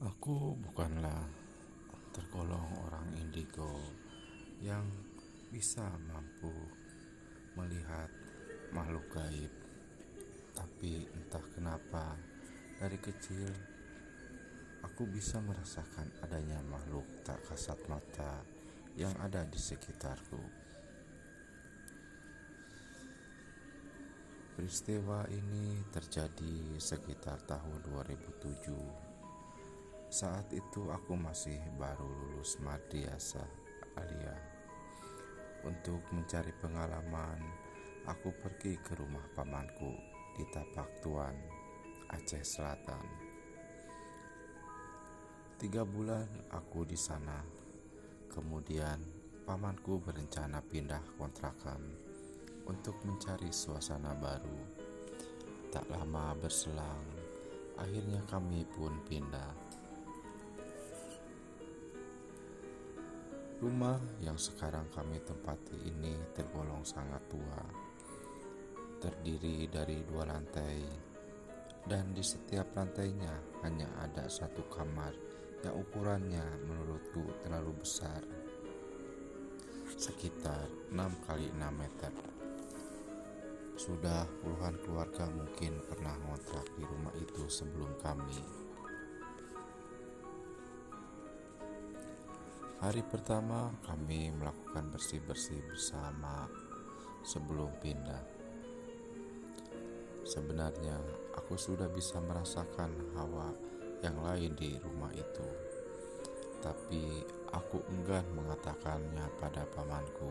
Aku bukanlah tergolong orang indigo yang bisa mampu melihat makhluk gaib, tapi entah kenapa dari kecil aku bisa merasakan adanya makhluk tak kasat mata yang ada di sekitarku. Peristiwa ini terjadi sekitar tahun 2007. Saat itu aku masih baru lulus madrasah aliyah. Untuk mencari pengalaman, aku pergi ke rumah pamanku di Tapak Tuan, Aceh Selatan. 3 bulan aku di sana. Kemudian pamanku berencana pindah kontrakan untuk mencari suasana baru. Tak lama berselang, akhirnya kami pun pindah. Rumah yang sekarang kami tempati ini tergolong sangat tua. Terdiri dari 2 lantai, dan di setiap lantainya hanya ada 1 kamar yang ukurannya menurutku terlalu besar, sekitar 6 kali 6 meter. Sudah puluhan keluarga mungkin pernah ngontrak di rumah itu sebelum kami. Hari pertama kami melakukan bersih-bersih bersama sebelum pindah. Sebenarnya aku sudah bisa merasakan hawa yang lain di rumah itu, tapi aku enggan mengatakannya pada pamanku.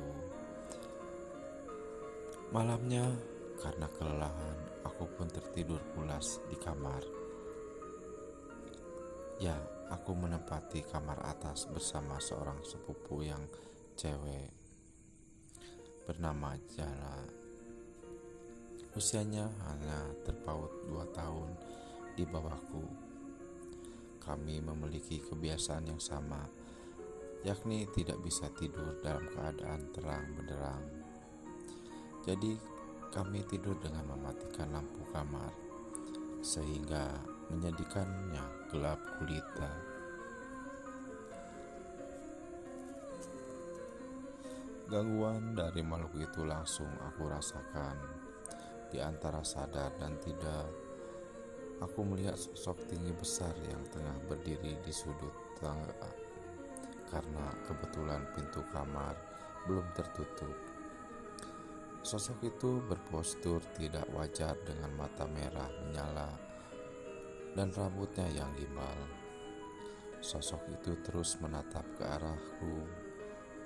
Malamnya, karena kelelahan, aku pun tertidur pulas di kamar. Ya, aku menempati kamar atas bersama seorang sepupu yang cewek bernama Jala. Usianya hanya terpaut 2 tahun di bawahku. Kami memiliki kebiasaan yang sama, yakni tidak bisa tidur dalam keadaan terang benderang. Jadi kami tidur dengan mematikan lampu kamar, sehingga menjadikannya gelap gulita. Gangguan dari makhluk itu langsung aku rasakan. Di antara sadar dan tidak, aku melihat sosok tinggi besar yang tengah berdiri di sudut tangga. Karena kebetulan pintu kamar belum tertutup, sosok itu berpostur tidak wajar dengan mata merah menyala dan rambutnya yang gimbal. Sosok itu terus menatap ke arahku.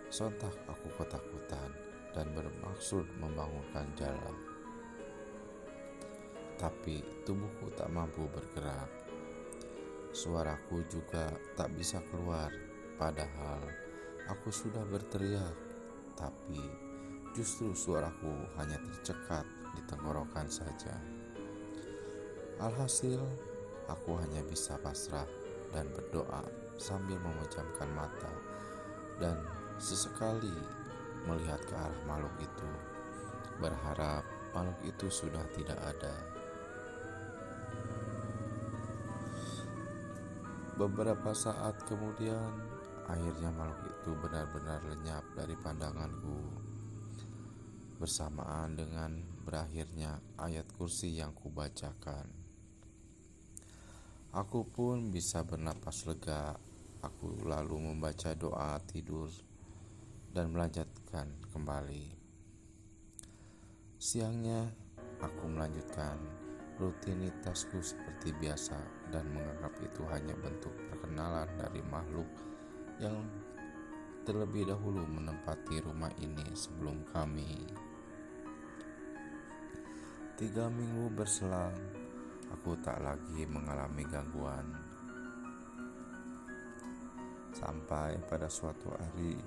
Sontak aku ketakutan dan bermaksud membangunkan Jala. Tapi tubuhku tak mampu bergerak. Suaraku juga tak bisa keluar, padahal aku sudah berteriak. Tapi justru suaraku hanya tercekat di tenggorokan saja. Alhasil, aku hanya bisa pasrah dan berdoa sambil memejamkan mata dan sesekali melihat ke arah makhluk itu, berharap makhluk itu sudah tidak ada. Beberapa saat kemudian, akhirnya makhluk itu benar-benar lenyap dari pandanganku, bersamaan dengan berakhirnya ayat kursi yang kubacakan. Aku pun bisa bernapas lega. Aku lalu membaca doa tidur dan melanjutkan kembali. Siangnya, aku melanjutkan rutinitasku seperti biasa dan menganggap itu hanya bentuk perkenalan dari makhluk yang terlebih dahulu menempati rumah ini sebelum kami. 3 minggu berselang, aku tak lagi mengalami gangguan. Sampai pada suatu hari,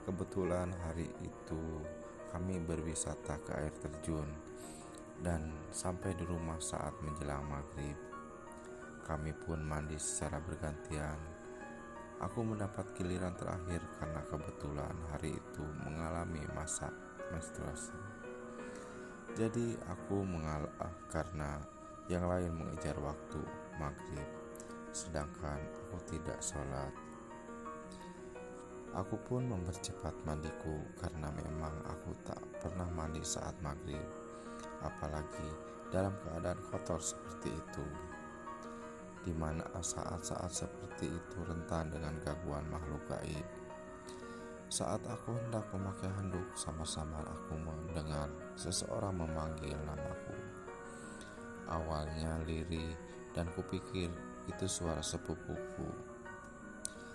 kebetulan hari itu kami berwisata ke air terjun dan sampai di rumah saat menjelang maghrib. Kami pun mandi secara bergantian. Aku mendapat giliran terakhir karena kebetulan hari itu mengalami masa menstruasi. Jadi aku mengalah karena yang lain mengejar waktu maghrib. sedangkan aku tidak sholat. Aku pun mempercepat mandiku karena memang aku tak pernah mandi saat maghrib, apalagi dalam keadaan kotor seperti itu, di mana saat-saat seperti itu rentan dengan gangguan makhluk gaib. Saat aku hendak memakai handuk, sama-sama aku mendengar seseorang memanggil namaku. Awalnya lirih dan kupikir itu suara sepupuku.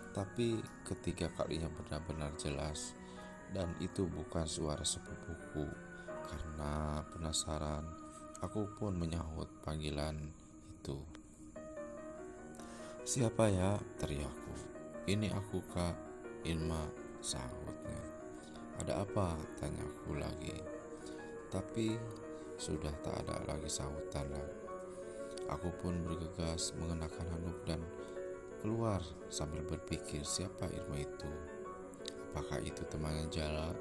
Tapi ketika kalinya benar-benar jelas dan itu bukan suara sepupuku, karena penasaran, aku pun menyahut panggilan itu. "Siapa ya?" teriakku. "Ini aku, Kak Irma," sahutnya. "Ada apa?" tanyaku lagi. Tapi sudah tak ada lagi sahutan lagi. Aku pun bergegas mengenakan handuk dan keluar sambil berpikir siapa Irma itu. Apakah itu temannya Jala?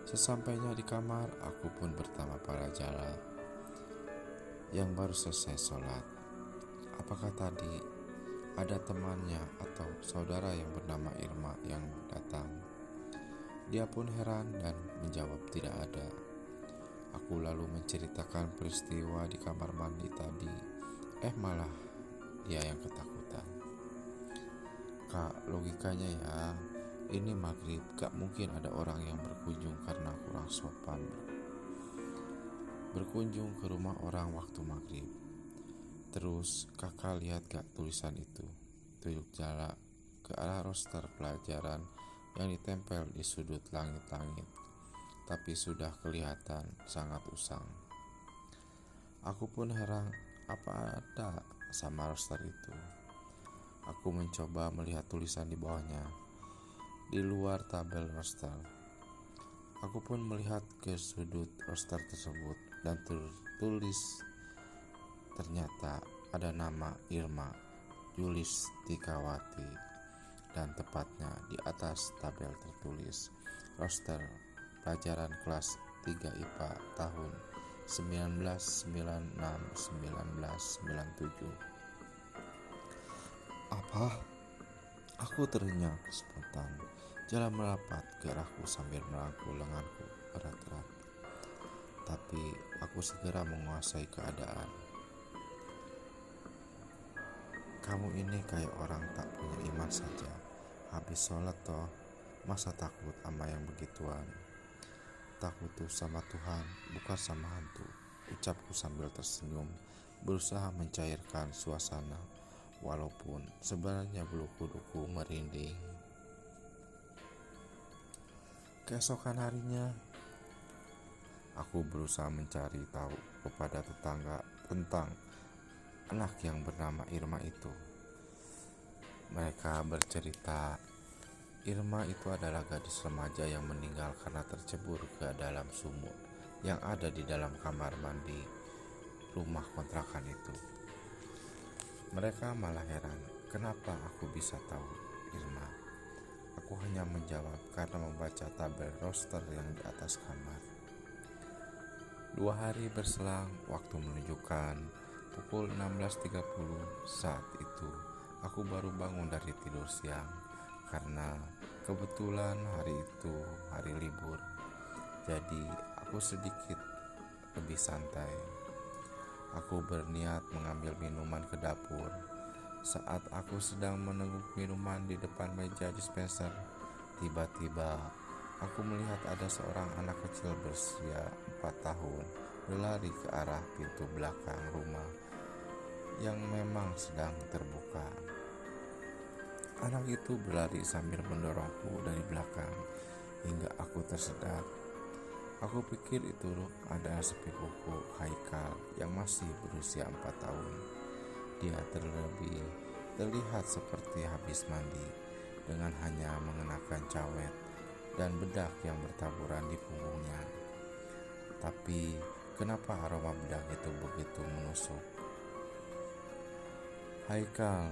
Sesampainya di kamar, aku pun bertanya pada Jala yang baru selesai sholat. Apakah tadi ada temannya atau saudara yang bernama Irma yang datang? Dia pun heran dan menjawab tidak ada. Aku lalu menceritakan peristiwa di kamar mandi tadi. Malah dia yang ketakutan. "Kak, logikanya ya, ini maghrib, gak mungkin ada orang yang berkunjung karena kurang sopan berkunjung ke rumah orang waktu maghrib. Terus kakak lihat gak tulisan itu?" Tunjuk Jala ke arah roster pelajaran yang ditempel di sudut langit-langit, tapi sudah kelihatan sangat usang. Aku pun heran, apa ada sama roster itu? Aku mencoba melihat tulisan di bawahnya, di luar tabel roster. Aku pun melihat ke sudut roster tersebut dan tertulis, ternyata ada nama Irma Yulistikawati, dan tepatnya di atas tabel tertulis roster pelajaran kelas 3 IPA tahun 1996-1997. "Apa?" Aku terenyah spontan. Jala merapat ke arahku sambil merangkul lenganku erat-erat. Tapi aku segera menguasai keadaan. "Kamu ini kayak orang tak punya iman saja. Habis sholat toh, masa takut sama yang begituan?" "Takut tuh sama Tuhan, bukan sama hantu," ucapku sambil tersenyum, berusaha mencairkan suasana, walaupun sebenarnya bulu kuduku merinding. Keesokan harinya, aku berusaha mencari tahu kepada tetangga tentang anak yang bernama Irma itu. Mereka bercerita, Irma itu adalah gadis remaja yang meninggal karena tercebur ke dalam sumur yang ada di dalam kamar mandi rumah kontrakan itu. Mereka malah heran, kenapa aku bisa tahu Irma. Aku hanya menjawab karena membaca tabel roster yang di atas kamar. 2 hari berselang, waktu menunjukkan pukul 16.30. Saat itu aku baru bangun dari tidur siang karena kebetulan hari itu hari libur. Jadi aku sedikit lebih santai. Aku berniat mengambil minuman ke dapur. Saat aku sedang meneguk minuman di depan meja dispenser, tiba-tiba aku melihat ada seorang anak kecil berusia 4 tahun berlari ke arah pintu belakang rumah yang memang sedang terbuka. Anak itu berlari sambil mendorongku dari belakang hingga aku tersedak. Aku pikir itu adalah sepupuku Haikal yang masih berusia 4 tahun. Dia terlihat seperti habis mandi dengan hanya mengenakan cawet dan bedak yang bertaburan di punggungnya. Tapi kenapa aroma bedak itu begitu menusuk? "Haikal,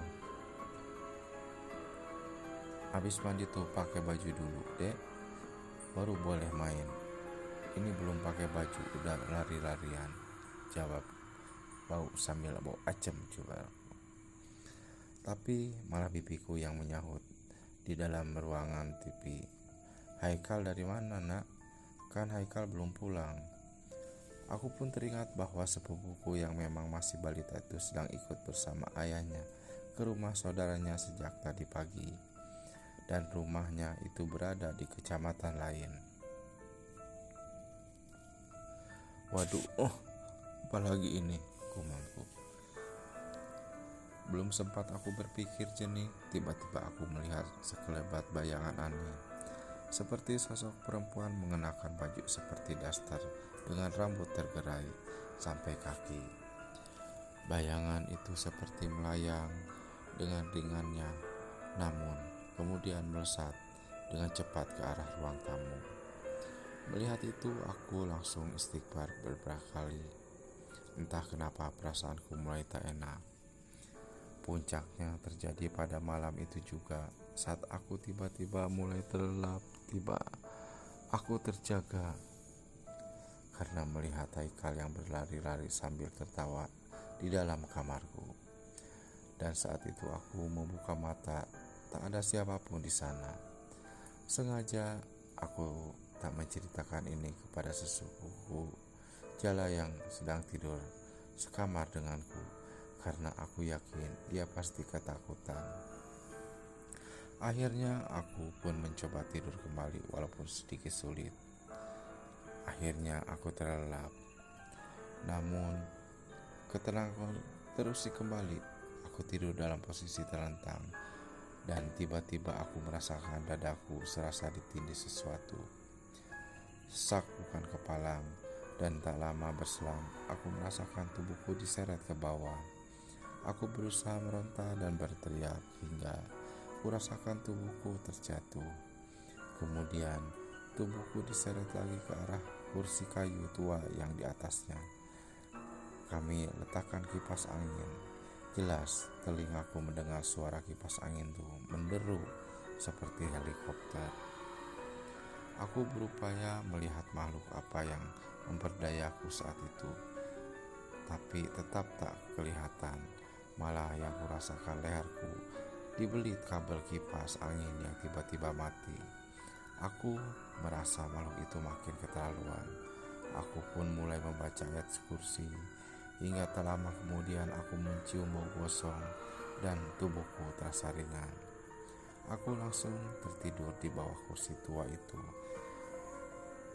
habis mandi tuh pakai baju dulu, Dek. Baru boleh main. Ini belum pakai baju, udah lari-larian," jawab bau sambil bau acem juga. Tapi malah bibiku yang menyahut di dalam ruangan TV. "Haikal dari mana, Nak? Kan Haikal belum pulang." Aku pun teringat bahwa sepupuku yang memang masih balita itu sedang ikut bersama ayahnya ke rumah saudaranya sejak tadi pagi, dan rumahnya itu berada di kecamatan lain. "Waduh, apalagi ini?" gumamku. Belum sempat aku berpikir jernih, tiba-tiba aku melihat sekelebat bayangan aneh, seperti sosok perempuan mengenakan baju seperti daster dengan rambut tergerai sampai kaki. Bayangan itu seperti melayang dengan ringannya, namun kemudian melesat dengan cepat ke arah ruang tamu. Melihat itu, aku langsung istighfar beberapa kali. Entah kenapa perasaanku mulai tak enak. Puncaknya terjadi pada malam itu juga, saat aku tiba-tiba mulai terlelap. Aku terjaga karena melihat Haikal yang berlari-lari sambil tertawa di dalam kamarku. Dan saat itu aku membuka mata, tak ada siapapun di sana. Sengaja aku tak menceritakan ini kepada sesepupuku Jala yang sedang tidur sekamar denganku, karena aku yakin dia pasti ketakutan. Akhirnya aku pun mencoba tidur kembali walaupun sedikit sulit. Akhirnya aku terlelap. Namun ketenangan terus kembali. Aku tidur dalam posisi terlentang, dan tiba-tiba aku merasakan dadaku serasa ditindih sesuatu. Sesak bukan kepalang, dan tak lama berselang aku merasakan tubuhku diseret ke bawah. Aku berusaha meronta dan berteriak hingga kurasakan tubuhku terjatuh. Kemudian tubuhku diseret lagi ke arah kursi kayu tua yang di atasnya. Kami letakkan kipas angin. Jelas telingaku mendengar suara kipas angin itu menderu seperti helikopter. Aku berupaya melihat makhluk apa yang memperdayaku saat itu, tapi tetap tak kelihatan. Malah yang kurasakan leherku dibelit kabel kipas angin yang tiba-tiba mati. Aku merasa makhluk itu makin keterlaluan. Aku pun mulai membaca ayat kursi, hingga tak lama kemudian aku mencium bau gosong dan tubuhku terasa ringan. Aku langsung tertidur di bawah kursi tua itu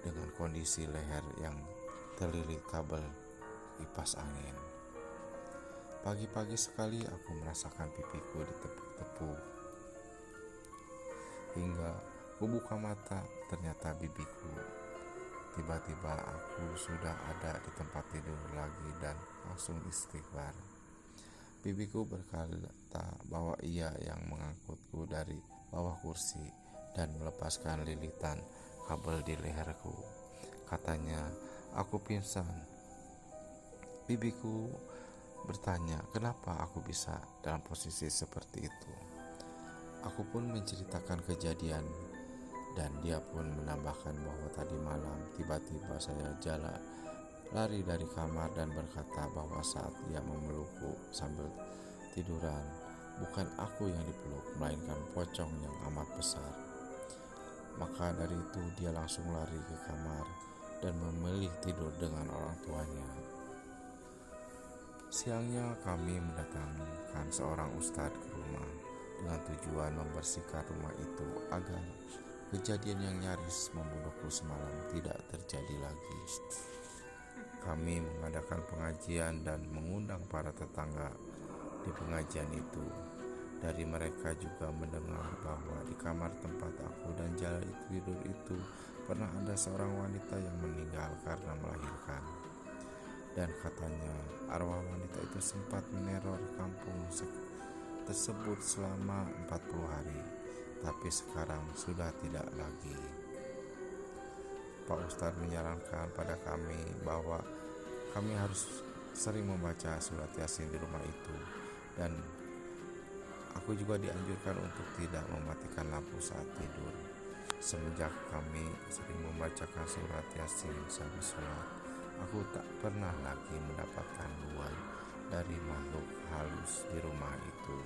dengan kondisi leher yang terlilit kabel kipas angin. Pagi-pagi sekali aku merasakan pipiku ditepuk-tepuk. Hingga kubuka mata, ternyata bibiku. Tiba-tiba aku sudah ada di tempat tidur lagi dan langsung istighfar. Bibiku berkata bahwa ia yang mengangkutku dari bawah kursi dan melepaskan lilitan kabel di leherku. Katanya aku pingsan. Bibiku bertanya kenapa aku bisa dalam posisi seperti itu. Aku pun menceritakan kejadian, dan dia pun menambahkan bahwa tadi malam tiba-tiba saya lari dari kamar dan berkata bahwa saat ia memelukku sambil tiduran, bukan aku yang dipeluk, melainkan pocong yang amat besar. Maka dari itu dia langsung lari ke kamar dan memilih tidur dengan orang tuanya. Siangnya kami mendatangkan seorang ustadz ke rumah dengan tujuan membersihkan rumah itu agar kejadian yang nyaris membunuhku semalam tidak terjadi lagi. Kami mengadakan pengajian dan mengundang para tetangga di pengajian itu. Dari mereka juga mendengar bahwa di kamar tempat aku dan Jala tidur itu pernah ada seorang wanita yang meninggal karena melahirkan. Dan katanya arwah wanita itu sempat meneror kampung tersebut selama 40 hari, tapi sekarang sudah tidak lagi. Pak Ustadz menyarankan pada kami bahwa kami harus sering membaca surat Yasin di rumah itu, dan aku juga dianjurkan untuk tidak mematikan lampu saat tidur. Semenjak kami sering membacakan surat Yasin sambil sholat, aku tak pernah lagi mendapatkan gangguan dari makhluk halus di rumah itu.